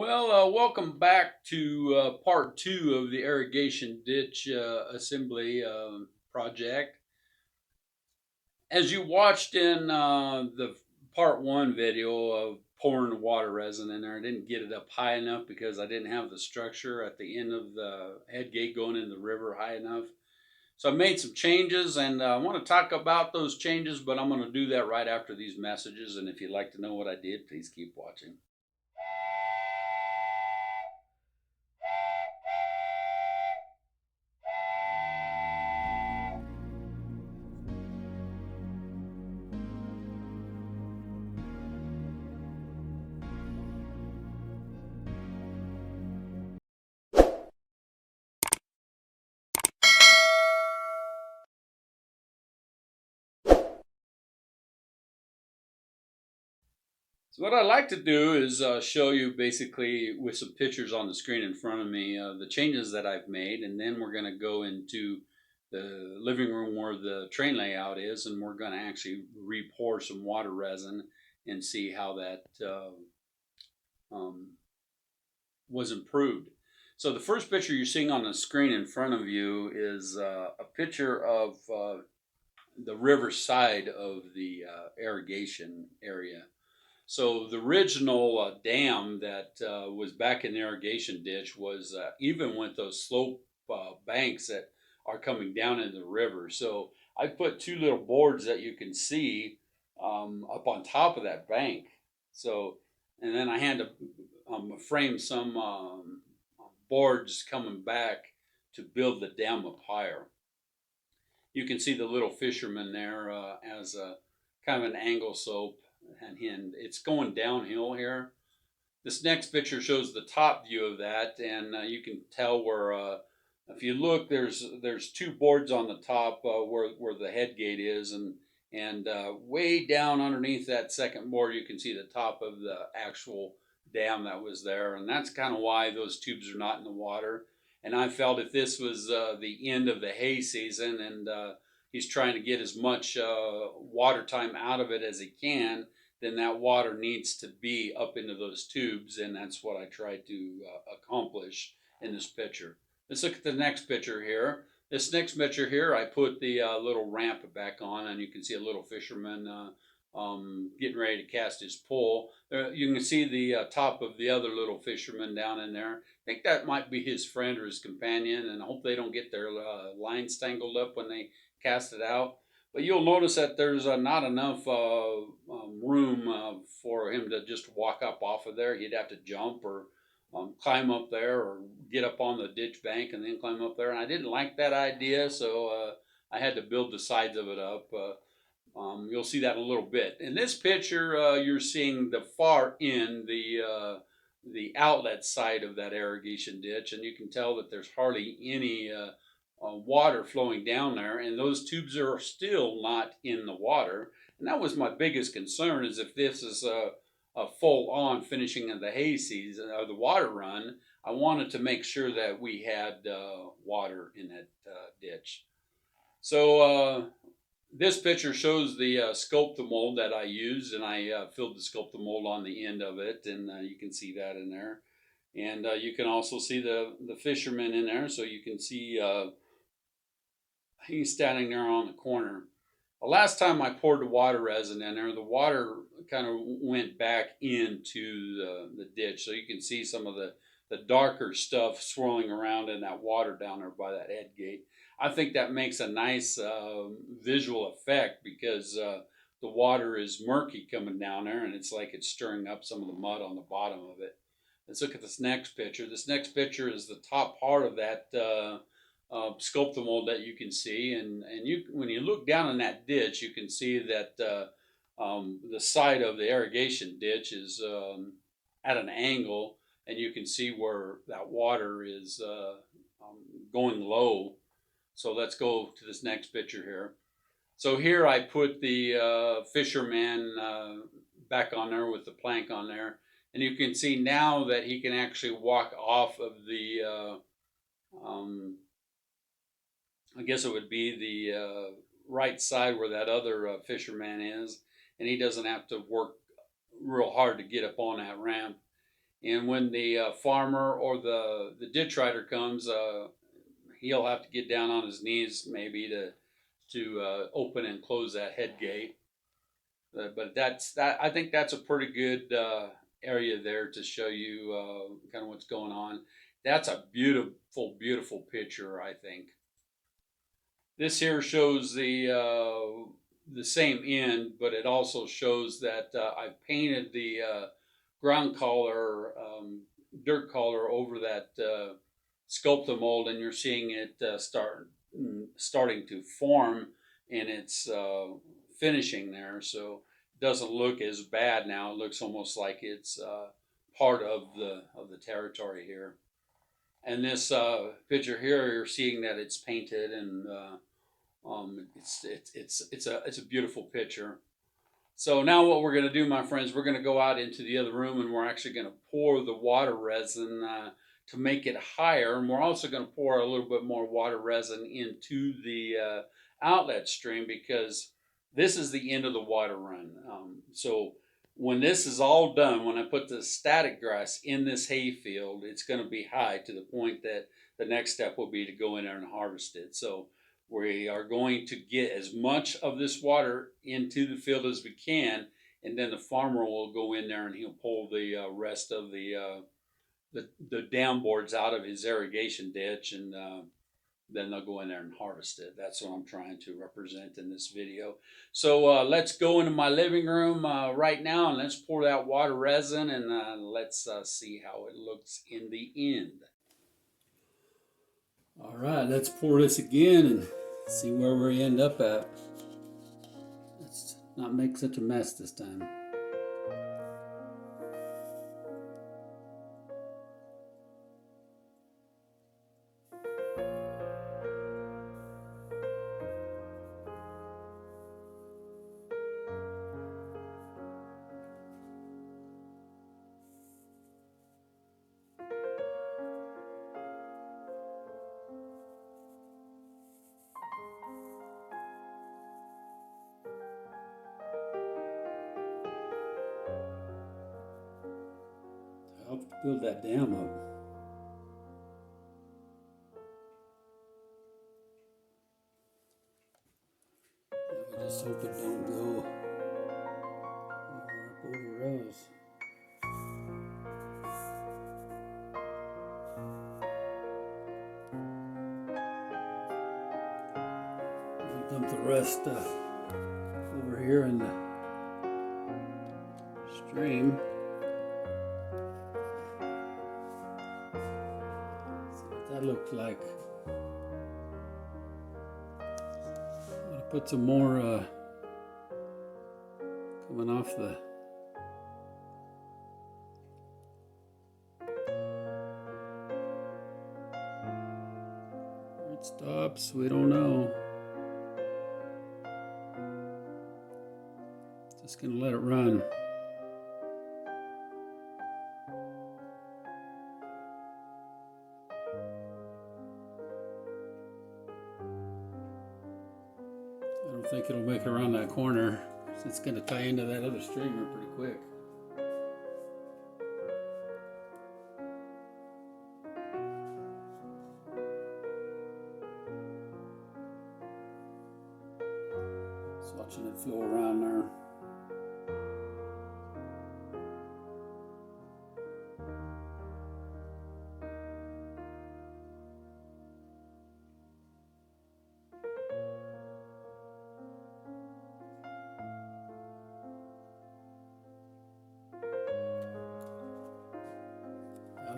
Welcome back to part two of the irrigation ditch assembly project. As you watched in the part one video of pouring the water resin in there, I didn't get it up high enough because I didn't have the structure at the end of the head gate going in the river high enough. So I made some changes and I want to talk about those changes, but I'm going to do that right after these messages. And if you'd like to know what I did, please keep watching. So what I like to do is show you basically with some pictures on the screen in front of me the changes that I've made, and then we're going to go into the living room where the train layout is, and we're going to actually re-pour some water resin and see how that um, was improved. So the first picture you're seeing on the screen in front of you is a picture of the river side of the irrigation area. So the original dam that was back in the irrigation ditch was even with those slope banks that are coming down into the river. So I put two little boards that you can see up on top of that bank. So, and then I had to frame some boards coming back to build the dam up higher. You can see the little fisherman there as a kind of an angle slope, and it's going downhill here. This next picture shows the top view of that, and you can tell where if you look, there's two boards on the top where the head gate is, and way down underneath that second board, you can see the top of the actual dam that was there, and that's kind of why those tubes are not in the water. And I felt if this was the end of the hay season, and he's trying to get as much water time out of it as he can, then that water needs to be up into those tubes, and that's what I tried to accomplish in this picture. Let's look at the next picture here. This next picture here, I put the little ramp back on, and you can see a little fisherman getting ready to cast his pole. You can see the top of the other little fisherman down in there. I think that might be his friend or his companion, and I hope they don't get their lines tangled up when they cast it out. But you'll notice that there's not enough room for him to just walk up off of there. He'd have to jump or climb up there or get up on the ditch bank and then climb up there. And I didn't like that idea, so I had to build the sides of it up. You'll see that in a little bit. In this picture, you're seeing the far end, the outlet side of that irrigation ditch, and you can tell that there's hardly any water flowing down there, and those tubes are still not in the water. And that was my biggest concern: is if this is a full on finishing of the hay season or the water run, I wanted to make sure that we had water in that ditch. So this picture shows the sculptor mold that I used, and I filled the sculptor mold on the end of it, and you can see that in there. And you can also see the fisherman in there, so you can see he's standing there on the corner. The last time I poured the water resin in there, the water kind of went back into the ditch, so you can see some of the darker stuff swirling around in that water down there by that head gate. I think that makes a nice visual effect because the water is murky coming down there, and it's like it's stirring up some of the mud on the bottom of it. Let's look at this next picture. This next picture is the top part of that sculptor mold that you can see, and you when you look down in that ditch, you can see that the side of the irrigation ditch is at an angle, and you can see where that water is going low. So let's go to this next picture here. So here I put the fisherman back on there with the plank on there, and you can see now that he can actually walk off of the I guess it would be the right side where that other fisherman is, and he doesn't have to work real hard to get up on that ramp. And when the farmer or the ditch rider comes, he'll have to get down on his knees maybe to open and close that head gate. But that's that. I think that's a pretty good area there to show you kind of what's going on. That's a beautiful, beautiful picture, I think. This here shows the same end, but it also shows that I've painted the ground color, dirt color over that sculpted mold, and you're seeing it starting to form, and it's finishing there. So it doesn't look as bad now. It looks almost like it's part of the territory here. And this picture here, you're seeing that it's painted, and it's a beautiful picture. So now what we're going to do, my friends, we're going to go out into the other room, and we're actually going to pour the water resin to make it higher. And we're also going to pour a little bit more water resin into the outlet stream, because this is the end of the water run. So when this is all done, when I put the static grass in this hay field, it's going to be high to the point that the next step will be to go in there and harvest it. So we are going to get as much of this water into the field as we can, and then the farmer will go in there and he'll pull the rest of the dam boards out of his irrigation ditch, and then they'll go in there and harvest it. That's what I'm trying to represent in this video. So let's go into my living room right now, and let's pour that water resin, and let's see how it looks in the end. All right, let's pour this again and see where we end up at. Let's not make such a mess this time. Help build that dam up. I just hope it don't go over us. Dump the rest over here in the stream. See what that looked like. I'm gonna put some more coming off the where it stops, we don't know. Just gonna let it run. I don't think it'll make it around that corner. It's gonna tie into that other streamer pretty quick. Just watching it flow around there.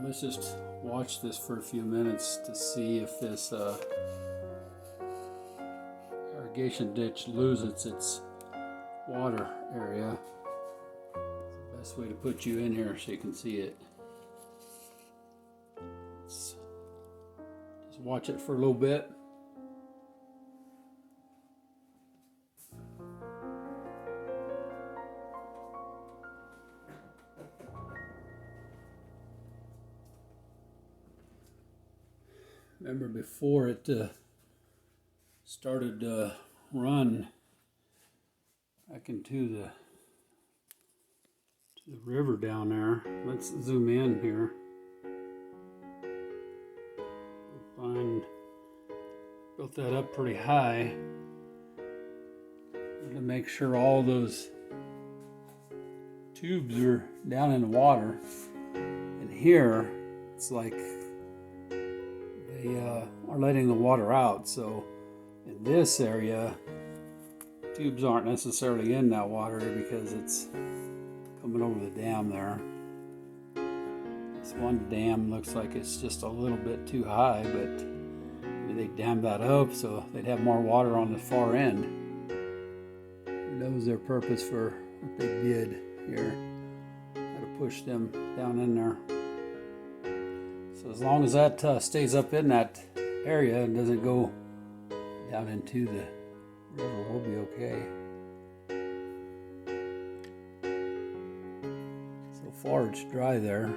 Let's just watch this for a few minutes to see if this irrigation ditch loses its water area. It's the best way to put you in here so you can see it. Let's just watch it for a little bit. Remember before it started to run back into The river down there. Let's zoom in here. Built that up pretty high to make sure all those tubes are down in the water. And here, it's like they are letting the water out. So in this area, tubes aren't necessarily in that water because it's coming over the dam there. This one dam looks like it's just a little bit too high, but maybe they dammed that up so they'd have more water on the far end. Who knows their purpose for what they did here. How to push them down in there. So as long as that stays up in that area and doesn't go down into the river, we'll be okay. So far it's dry there.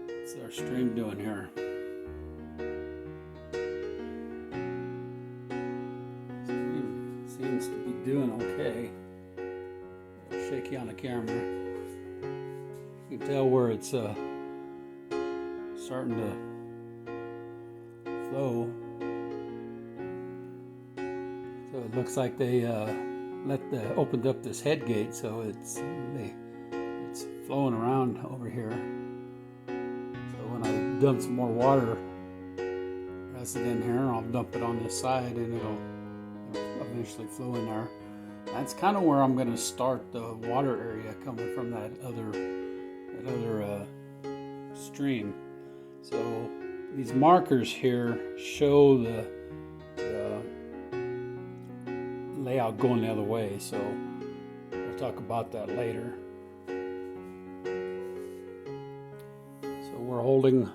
What's our stream doing here? Stream seems to be doing okay. A little shaky on the camera. You can tell where it's starting to flow. So it looks like they opened up this head gate, so it's flowing around over here. So when I dump some more water resin in here, I'll dump it on this side, and it'll eventually flow in there. That's kind of where I'm going to start the water area coming from that other stream. So these markers here show the layout going the other way, so we'll talk about that later. So we're holding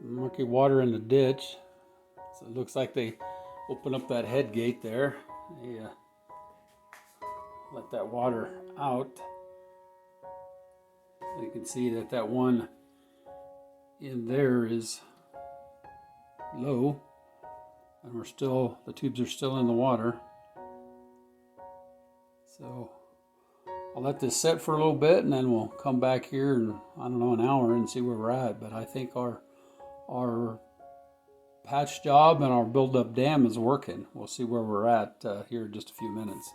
murky water in the ditch. So it looks like they open up that head gate there. They let that water out. So you can see that one in there is low, and the tubes are still in the water. So I'll let this set for a little bit, and then we'll come back here in, I don't know, an hour and see where we're at. But I think our patch job and our build-up dam is working. We'll see where we're at here in just a few minutes.